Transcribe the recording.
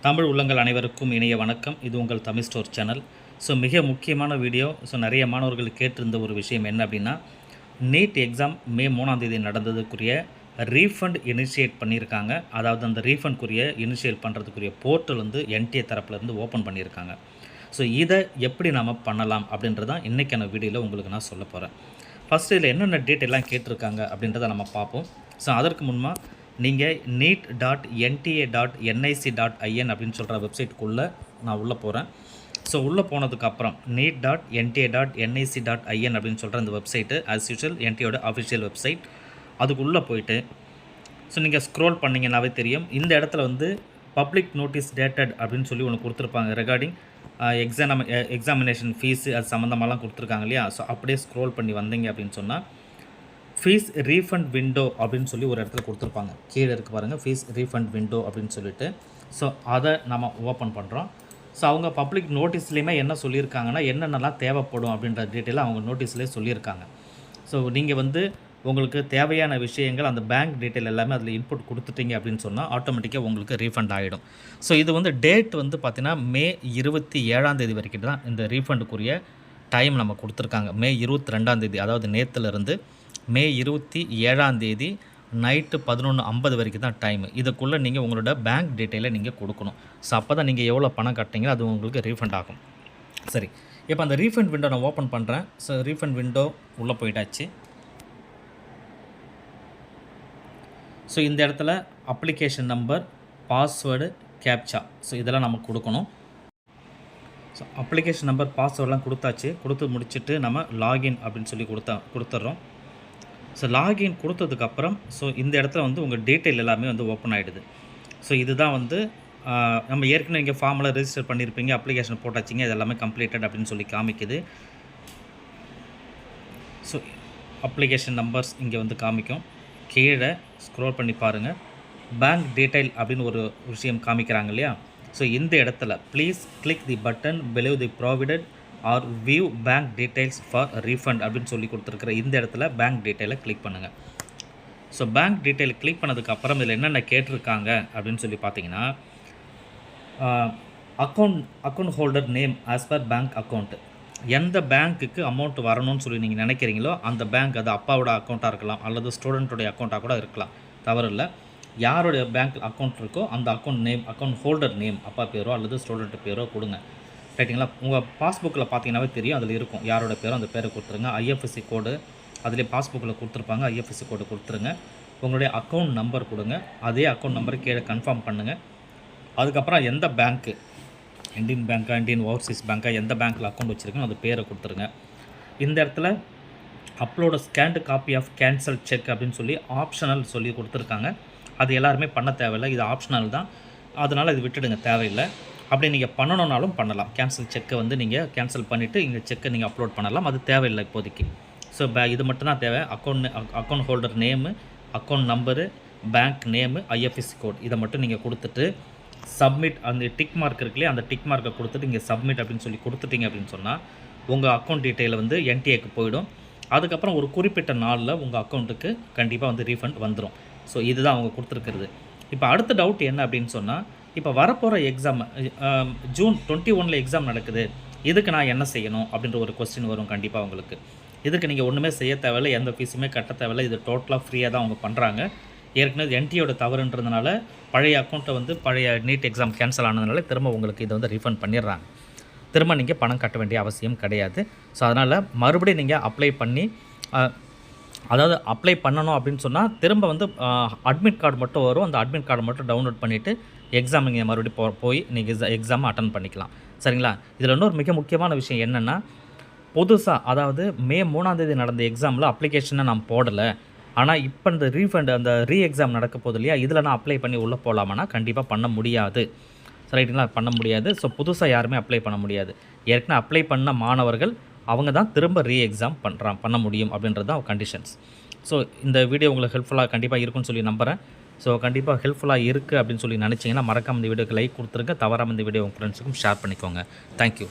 தமிழ் உள்ளங்கள் அனைவருக்கும் இனிய வணக்கம். இது உங்கள் தமிழ் ஸ்டோர் சேனல். மிக முக்கியமான வீடியோ. நிறைய மாணவர்கள் கேட்டிருந்த ஒரு விஷயம் என்ன அப்படின்னா, நீட் எக்ஸாம் மே 3ஆம் தேதி நடந்ததுக்குரிய ரீஃபண்ட் இனிஷியேட் பண்ணியிருக்காங்க. அதாவது அந்த ரீஃபண்ட்க்குரிய இனிஷியேட் பண்ணுறதுக்குரிய போர்ட்டல் வந்து என்டிஏ தரப்புலேருந்து ஓப்பன் பண்ணியிருக்காங்க. இதை எப்படி நாம் பண்ணலாம் அப்படின்றது தான் இன்றைக்கான வீடியோவில் உங்களுக்கு நான் சொல்ல போகிறேன். ஃபஸ்ட்டு இதில் என்னென்ன டீட்டெயிலாம் கேட்டிருக்காங்க அப்படின்றத நம்ம பார்ப்போம். அதற்கு முன்பாக நீங்கள் neat.nta.nic.in அப்படின்னு சொல்கிற வெப்சைட்டுக்குள்ளே நான் உள்ளே போகிறேன். உள்ளே போனதுக்கப்புறம் neat.nta.nic.in அப்படின்னு சொல்கிற இந்த வெப்சைட்டு ஆஸ் யூஷுவல் என்டிஏயோட அஃபிஷியல் வெப்சைட். அதுக்குள்ளே போயிட்டு நீங்கள் ஸ்க்ரோல் பண்ணிங்கன்னாவே தெரியும். இந்த இடத்துல வந்து பப்ளிக் நோட்டீஸ் டேட்டட் அப்படின்னு சொல்லி ஒன்று கொடுத்துருப்பாங்க. ரெகார்டிங் எக்ஸாமினேஷன் ஃபீஸு அது சம்மந்தமாலாம் கொடுத்துருக்காங்க இல்லையா. அப்படியே ஸ்க்ரோல் பண்ணி வந்தீங்க அப்படின்னு சொன்னால் ஃபீஸ் ரீஃபண்ட் விண்டோ அப்படின்னு சொல்லி ஒரு இடத்துல கொடுத்துருப்பாங்க. கீழே இருக்குது பாருங்கள், ஃபீஸ் ரீஃபண்ட் விண்டோ அப்படின்னு சொல்லிட்டு. அதை நம்ம ஓப்பன் பண்ணுறோம். அவங்க பப்ளிக் நோட்டீஸ்லேயுமே என்ன சொல்லியிருக்காங்கன்னா, என்னென்னலாம் தேவைப்படும் அப்படின்ற டீட்டெயிலாக அவங்க நோட்டீஸ்லேயே சொல்லியிருக்காங்க. நீங்கள் வந்து உங்களுக்கு தேவையான விஷயங்கள் அந்த பேங்க் டீட்டெயில் எல்லாமே அதில் இன்புட் கொடுத்துட்டீங்க அப்படின்னு சொன்னால் ஆட்டோமேட்டிக்காக உங்களுக்கு ரீஃபண்ட் ஆகிடும். இது வந்து டேட் வந்து பார்த்திங்கன்னா மே 27ஆம் தேதி வரைக்கும் தான் இந்த ரீஃபண்டுக்குரிய டைம் நம்ம கொடுத்துருக்காங்க. மே 22ஆம் தேதி, அதாவது நேற்றுலேருந்து மே 27ஆம் தேதி நைட்டு 11:50 வரைக்கும் தான் டைமு. இதுக்குள்ளே நீங்கள் உங்களோட பேங்க் டீட்டெயிலை நீங்கள் கொடுக்கணும். அப்போ தான் நீங்கள் எவ்வளோ பணம் கட்டினீங்களோ அது உங்களுக்கு ரீஃபண்ட் ஆகும். சரி, இப்போ அந்த ரீஃபண்ட் விண்டோ நான் ஓப்பன் பண்ணுறேன். ரீஃபண்ட் விண்டோ உள்ளே போயிட்டாச்சு. இந்த இடத்துல அப்ளிகேஷன் நம்பர், பாஸ்வேர்டு, கேப்சா இதெல்லாம் நம்ம கொடுக்கணும். அப்ளிகேஷன் நம்பர், பாஸ்வேர்டெலாம் கொடுத்தாச்சு. கொடுத்து முடிச்சுட்டு நம்ம லாகின் அப்படின்னு சொல்லி கொடுத்துட்றோம். லாகின் கொடுத்ததுக்கப்புறம் இந்த இடத்துல வந்து உங்கள் டீட்டெயில் எல்லாமே வந்து ஓப்பன் ஆகிடுது. இதுதான் வந்து நம்ம ஏற்கனவே இங்கே ஃபார்மில் ரெஜிஸ்டர் பண்ணியிருப்பீங்க, அப்ளிகேஷன் போட்டாச்சிங்க, இது எல்லாமே கம்ப்ளீட்டட் அப்படின்னு சொல்லி காமிக்குது. அப்ளிகேஷன் நம்பர்ஸ் இங்கே வந்து காமிக்கும். கீழே ஸ்க்ரோல் பண்ணி பாருங்கள், பேங்க் டீட்டெயில் அப்படின்னு ஒரு விஷயம் காமிக்கிறாங்க இல்லையா. இந்த இடத்துல please click the button below the provided or view bank details for refund அப்படின்னு சொல்லி கொடுத்துருக்குற இந்த இடத்துல பேங்க் டீட்டெயிலை கிளிக் பண்ணுங்கள். பேங்க் டீட்டெயில் கிளிக் பண்ணதுக்கப்புறம் இதில் என்னென்ன கேட்டிருக்காங்க அப்படின்னு சொல்லி பார்த்தீங்கன்னா, account holder name as per bank account. எந்த பேங்க்குக்கு அமௌண்ட் வரணும்னு சொல்லி நீங்கள் நினைக்கிறீங்களோ அந்த பேங்க், அது அப்பாவோட அக்கௌண்ட்டாக இருக்கலாம் அல்லது ஸ்டூடெண்ட்டோடைய அக்கௌண்ட்டாக கூட இருக்கலாம், தவறு இல்லை. யாருடைய பேங்க் அக்கௌண்ட் இருக்கோ அந்த account name, account holder name, அப்பா பேரோ அல்லது ஸ்டூடெண்ட் பேரோ கொடுங்க. ரைட்டுங்களா. உங்கள் பாஸ்புக்கில் பார்த்தீங்கன்னாவே தெரியும், அதில் இருக்கும் யாரோட பேரோ அந்த பேரை கொடுத்துருங்க. ஐஎஃப்எஸ்சி கோடு அதிலே பாஸ்புக்கில் கொடுத்துருப்பாங்க, ஐஎஃப்எஸ்சி கோடு கொடுத்துருங்க. உங்களுடைய அக்கௌண்ட் நம்பர் கொடுங்க. அதே அக்கௌண்ட் நம்பரை கீழே கன்ஃபார்ம் பண்ணுங்கள். அதுக்கப்புறம் எந்த பேங்க்கு, இந்தியன் பேங்க்கா, இந்தியன் ஓவர்சீஸ் பேங்க்கா, எந்த பேங்க்கில் அக்கௌண்ட் வச்சுருக்கோம் அது பேரை கொடுத்துருங்க. இந்த இடத்துல upload scanned copy of cancel cheque அப்படின்னு சொல்லி ஆப்ஷனல் சொல்லி கொடுத்துருக்காங்க. அது எல்லாருமே பண்ண தேவையில்லை, இது ஆப்ஷனல் தான், அதனால் இது விட்டுடுங்க, தேவையில்லை. அப்படி நீங்கள் பண்ணணுன்னாலும் பண்ணலாம். கேன்சல் செக்கை வந்து நீங்கள் கேன்சல் பண்ணிவிட்டு இங்கே செக்கை நீங்கள் அப்லோட் பண்ணலாம், அது தேவையில்லை இப்போதைக்கு. இது மட்டும்தான் தேவை. Account holder name, account number, bank name, IFSC code, இதை மட்டும் நீங்கள் கொடுத்துட்டு சப்மிட், அந்த டிக் மார்க் இருக்குல்லையே அந்த டிக் மார்க்கை கொடுத்துட்டு இங்கே சப்மிட் அப்படின்னு சொல்லி கொடுத்துட்டிங்க அப்படின்னு சொன்னால் உங்கள் அக்கௌண்ட் டீட்டெயில் வந்து என்டிஏக்கு போயிடும். அதுக்கப்புறம் ஒரு குறிப்பிட்ட நாளில் உங்கள் அக்கௌண்ட்டுக்கு கண்டிப்பாக வந்து ரீஃபண்ட் வந்துடும். இதுதான் அவங்க கொடுத்துருக்கிறது. இப்போ அடுத்த டவுட் என்ன அப்படின்னு சொன்னால், இப்போ வரப்போகிற எக்ஸாம் ஜூன் 21 எக்ஸாம் நடக்குது, இதுக்கு நான் என்ன செய்யணும் அப்படின்ற ஒரு கொஸ்டின் வரும் கண்டிப்பாக உங்களுக்கு. இதுக்கு நீங்கள் ஒன்றுமே செய்ய தேவையில்லை, எந்த ஃபீஸுமே கட்ட தேவையில்லை, இது டோட்டலாக ஃப்ரீயாக தான் அவங்க பண்ணுறாங்க. ஏற்கனவே என்டிஏயோட தவறுன்றதுனால பழைய அக்கௌண்ட்டை வந்து பழைய நீட் எக்ஸாம் கேன்சல் ஆனதுனால திரும்ப உங்களுக்கு இதை வந்து ரீஃபண்ட் பண்ணிடுறாங்க. திரும்ப நீங்கள் பணம் கட்ட வேண்டிய அவசியம் கிடையாது. அதனால் மறுபடியும் நீங்கள் அப்ளை பண்ணி, அதாவது அப்ளை பண்ணணும் அப்படின்னு சொன்னால் திரும்ப வந்து அட்மிட் கார்டு மட்டும் வரும். அந்த அட்மிட் கார்டு மட்டும் டவுன்லோட் பண்ணிவிட்டு எக்ஸாம் நீங்கள் மறுபடியும் போய் நீங்கள் எக்ஸாமை அட்டன் பண்ணிக்கலாம். சரிங்களா. இதில் இன்னொரு மிக முக்கியமான விஷயம் என்னென்னா, புதுசாக அதாவது மே 3ஆம் தேதி நடந்த எக்ஸாமில் அப்ளிகேஷனை நான் போடலை, ஆனால் இப்போ இந்த ரீஃபண்ட் அந்த எக்ஸாம் நடக்க போகுது இல்லையா, இதில் நான் அப்ளை பண்ணி உள்ளே போகலாமான்னா கண்டிப்பாக பண்ண முடியாது. ரைட்டுங்களா, பண்ண முடியாது. புதுசாக யாருமே அப்ளை பண்ண முடியாது. ஏற்கனவே அப்ளை பண்ண மாணவர்கள் அவங்க தான் திரும்ப எக்ஸாம் பண்ண முடியும் அப்படின்றது தான் கண்டிஷன்ஸ். இந்த வீடியோ உங்களுக்கு ஹெல்ப்ஃபுல்லாக கண்டிப்பாக இருக்குன்னு சொல்லி நம்புகிறேன். கண்டிப்பாக ஹெல்ப்ஃபுல்லாக இருக்குது அப்படின்னு சொல்லி நினச்சிங்கன்னா மறக்காமல் இந்த வீடியோக்கு லைக் கொடுத்துருங்க. தவறாமல் இந்த வீடியோ உங்கள் ஃப்ரெண்ட்ஸுக்கும் ஷேர் பண்ணிக்கோங்க. தேங்க்யூ.